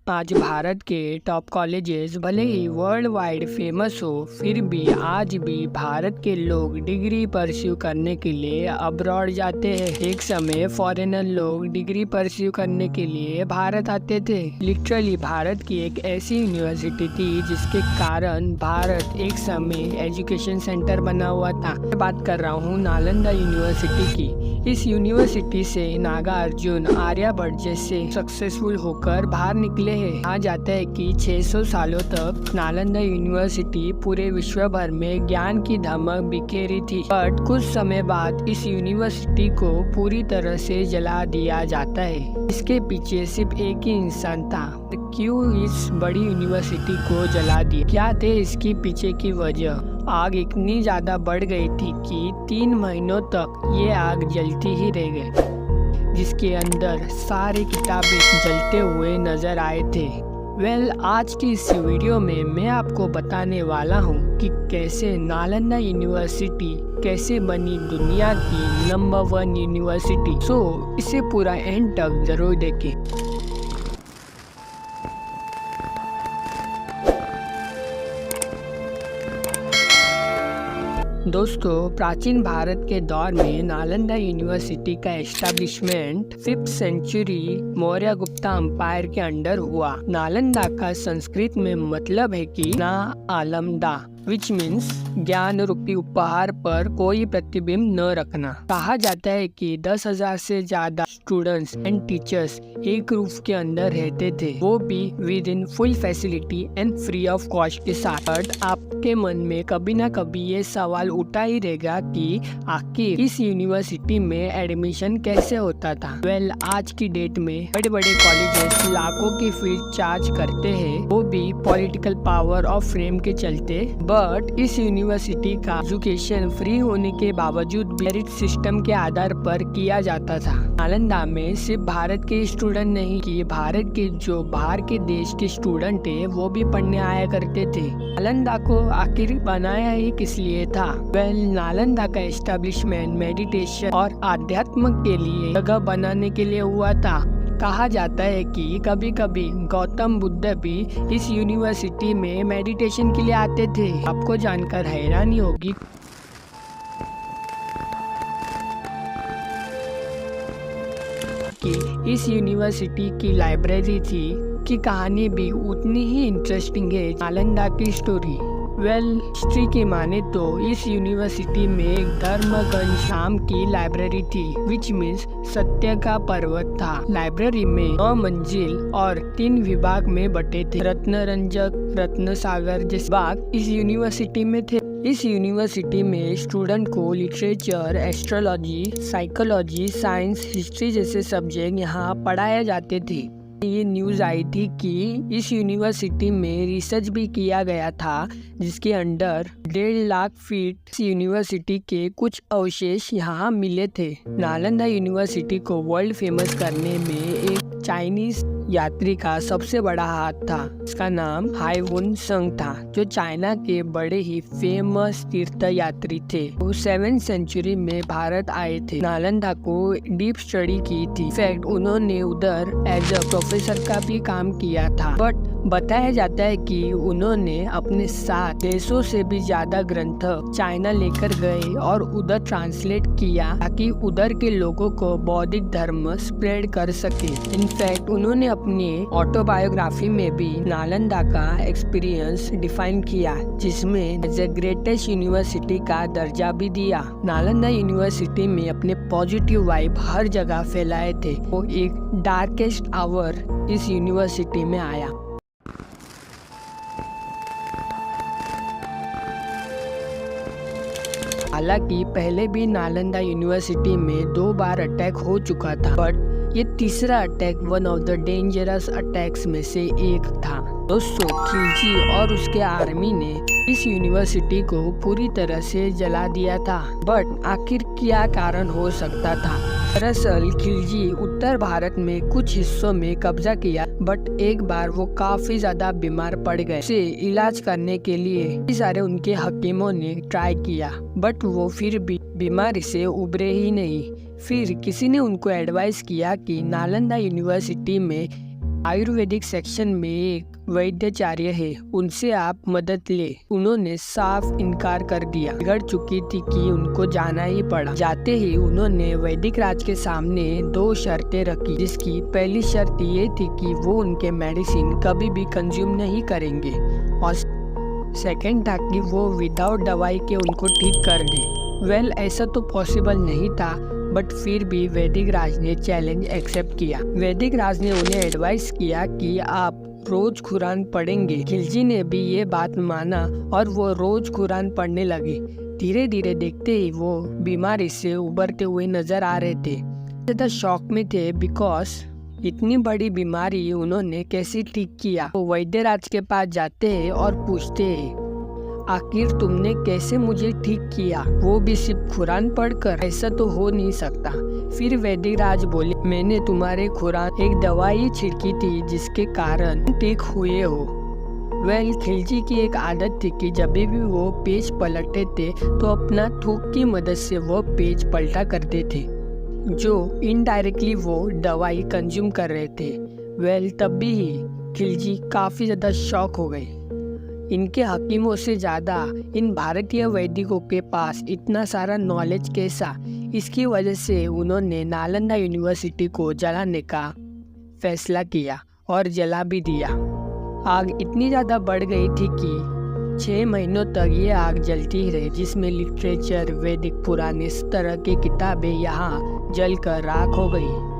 आज भारत के top colleges भले ही वर्ल्ड वाइड फेमस हो, फिर भी आज भी भारत के लोग डिग्री परस्यू करने के लिए अब्रॉड जाते हैं। एक समय फॉरेनर लोग डिग्री परस्यू करने के लिए भारत आते थे। लिटरली भारत की एक ऐसी यूनिवर्सिटी थी जिसके कारण भारत एक समय एजुकेशन सेंटर बना हुआ था। मैं बात कर रहा हूँ नालंदा यूनिवर्सिटी की। इस यूनिवर्सिटी से नागार्जुन, आर्यभट्ट जैसे सक्सेसफुल होकर बाहर निकले हैं। कहा जाता है कि 600 सालों तक नालंदा यूनिवर्सिटी पूरे विश्व भर में ज्ञान की धमक बिखेरी थी, बट कुछ समय बाद इस यूनिवर्सिटी को पूरी तरह से जला दिया जाता है। इसके पीछे सिर्फ एक ही इंसान था। क्यों इस बड़ी यूनिवर्सिटी को जला दिया? क्या थे इसके पीछे की वजह? आग इतनी ज्यादा बढ़ गई थी कि 3 महीनों तक ये आग जलती ही रह गई, जिसके अंदर सारी किताबें जलते हुए नजर आए थे। आज की इस वीडियो में मैं आपको बताने वाला हूँ कि कैसे नालंदा यूनिवर्सिटी कैसे बनी दुनिया की नंबर 1 यूनिवर्सिटी। इसे पूरा एंड तक जरूर देखें। दोस्तों, प्राचीन भारत के दौर में नालंदा यूनिवर्सिटी का establishment 5th century Maurya Gupta empire के अंडर हुआ। नालंदा का संस्कृत में मतलब है कि ना आलमदा, विच मीन्स ज्ञान रूपी उपहार पर कोई प्रतिबिंब न रखना। कहा जाता है कि 10,000 से ज्यादा स्टूडेंट्स एंड टीचर्स एक रूफ के अंदर रहते थे, वो भी with in full facility and free of cost के साथ। बट आपके मन में कभी ना कभी ये सवाल उठा ही रहेगा कि आखिर इस यूनिवर्सिटी में एडमिशन कैसे होता था। आज की डेट में बड़े बड़े कॉलेजेस लाखों की फीस चार्ज करते हैं, वो भी पॉलिटिकल पावर और फ्रेम के चलते। बट इस यूनिवर्सिटी का एजुकेशन फ्री होने के बावजूद मेरिट सिस्टम के आधार पर किया जाता था। नालंदा में सिर्फ भारत के स्टूडेंट नहीं कि भारत के जो बाहर के देश के स्टूडेंट है वो भी पढ़ने आया करते थे। नालंदा को आखिर बनाया ही किस लिए था? नालंदा का एस्टेब्लिशमेंट मेडिटेशन और आध्यात्म के लिए जगह बनाने के लिए हुआ था। कहा जाता है कि कभी कभी गौतम बुद्ध भी इस यूनिवर्सिटी में मेडिटेशन के लिए आते थे। आपको जानकर हैरानी होगी कि इस यूनिवर्सिटी की लाइब्रेरी थी की कहानी भी उतनी ही इंटरेस्टिंग है नालंदा की स्टोरी। हिस्ट्री की माने तो इस यूनिवर्सिटी में एक धर्म घनश्याम की लाइब्रेरी थी, विच मीन्स सत्य का पर्वत था। लाइब्रेरी में 9 मंजिल और 3 विभाग में बटे थे। रत्नरंजक, रत्न सागर जैसे विभाग इस यूनिवर्सिटी में थे। इस यूनिवर्सिटी में स्टूडेंट को literature, astrology, psychology, science, history जैसे सब्जेक्ट यहाँ पढ़ाए जाते थे। ये न्यूज आई थी कि इस यूनिवर्सिटी में रिसर्च भी किया गया था, जिसके अंडर 1.5 लाख फीट इस यूनिवर्सिटी के कुछ अवशेष यहाँ मिले थे। नालंदा यूनिवर्सिटी को वर्ल्ड फेमस करने में एक चाइनीज यात्री का सबसे बड़ा हाथ था। इसका नाम हाईवुन संग था, जो चाइना के बड़े ही फेमस तीर्थ यात्री थे। वो 7th सेंचुरी में भारत आए थे। नालंदा को डीप स्टडी की थी। इनफैक्ट उन्होंने उधर एज अ प्रोफेसर का भी काम किया था। बट बताया जाता है कि उन्होंने अपने साथ 150 से भी ज्यादा ग्रंथ चाइना लेकर गए और उधर ट्रांसलेट किया ताकि उधर के लोगों को बौद्धिक धर्म स्प्रेड कर सके। इनफैक्ट उन्होंने अपनी ऑटोबायोग्राफी में भी नालंदा का एक्सपीरियंस डिफाइन किया, जिसमें एज ए ग्रेटेस्ट यूनिवर्सिटी का दर्जा भी दिया। नालंदा यूनिवर्सिटी में अपने पॉजिटिव वाइब हर जगह फैलाए थे। वो एक डार्केस्ट आवर इस यूनिवर्सिटी में आया। हालांकि पहले भी नालंदा यूनिवर्सिटी में 2 बार अटैक हो चुका था, बट ये तीसरा attack one of the dangerous attacks में से एक था। दोस्तों, खिलजी और उसके आर्मी ने इस यूनिवर्सिटी को पूरी तरह से जला दिया था। बट आखिर क्या कारण हो सकता था? दरअसल खिलजी उत्तर भारत में कुछ हिस्सों में कब्जा किया, बट एक बार वो काफी ज्यादा बीमार पड़ गए। उसे इलाज करने के लिए कई सारे उनके हकीमों ने ट्राई किया, बट वो फिर भी बीमारी से उबरे ही नहीं। फिर किसी ने उनको एडवाइस किया कि नालंदा यूनिवर्सिटी में आयुर्वेदिक सेक्शन में एक वैद्याचार्य है, उनसे आप मदद ले। उन्होंने साफ इनकार कर दिया। बिगड़ चुकी थी कि उनको जाना ही पड़ा। जाते ही उन्होंने वैदिक राज के सामने 2 शर्तें रखी, जिसकी पहली शर्त ये थी कि वो उनके मेडिसिन कभी भी कंज्यूम नहीं करेंगे और सेकंड था कि वो विदाउट दवाई के उनको ठीक कर दे। ऐसा तो पॉसिबल नहीं था, बट फिर भी वैदिक राज ने चैलेंज एक्सेप्ट किया। वैदिक राज ने उन्हें एडवाइस किया कि आप रोज कुरान पढ़ेंगे। खिलजी ने भी ये बात माना और वो रोज कुरान पढ़ने लगे। धीरे धीरे देखते ही वो बीमारी से उबरते हुए नजर आ रहे थे। ज़्यादा शॉक में थे बिकॉज इतनी बड़ी बीमारी उन्होंने कैसे ठीक किया। वो वैद्यराज के पास जाते हैं और पूछते हैं, आखिर तुमने कैसे मुझे ठीक किया, वो भी सिर्फ कुरान पढ़कर? ऐसा तो हो नहीं सकता। फिर वैदिक राज बोले, मैंने तुम्हारे कुरान एक दवाई छिड़की थी जिसके कारण ठीक हुए हो। खिलजी की एक आदत थी कि जब भी वो पेज पलटते थे तो अपना थूक की मदद से वो पेज पलटा करते थे, जो इनडायरेक्टली वो दवाई कंज्यूम कर रहे थे। तभी ही खिलजी काफ़ी ज़्यादा शॉक हो गए। इनके हकीमों से ज़्यादा इन भारतीय वैदिकों के पास इतना सारा नॉलेज कैसा? इसकी वजह से उन्होंने नालंदा यूनिवर्सिटी को जलाने का फैसला किया और जला भी दिया। आग इतनी ज़्यादा बढ़ गई थी कि 6 महीनों तक ये आग जलती ही रही, जिसमें लिटरेचर, वैदिक पुराण, इस तरह की किताबें यहाँ जलकर राख हो गई।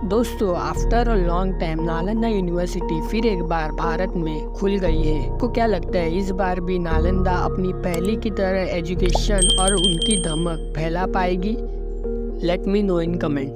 दोस्तों, after a long time Nalanda university फिर एक बार भारत में खुल गई है। आपको क्या लगता है, इस बार भी नालंदा अपनी पहले की तरह एजुकेशन और उनकी धमक फैला पाएगी? Let me know in comment.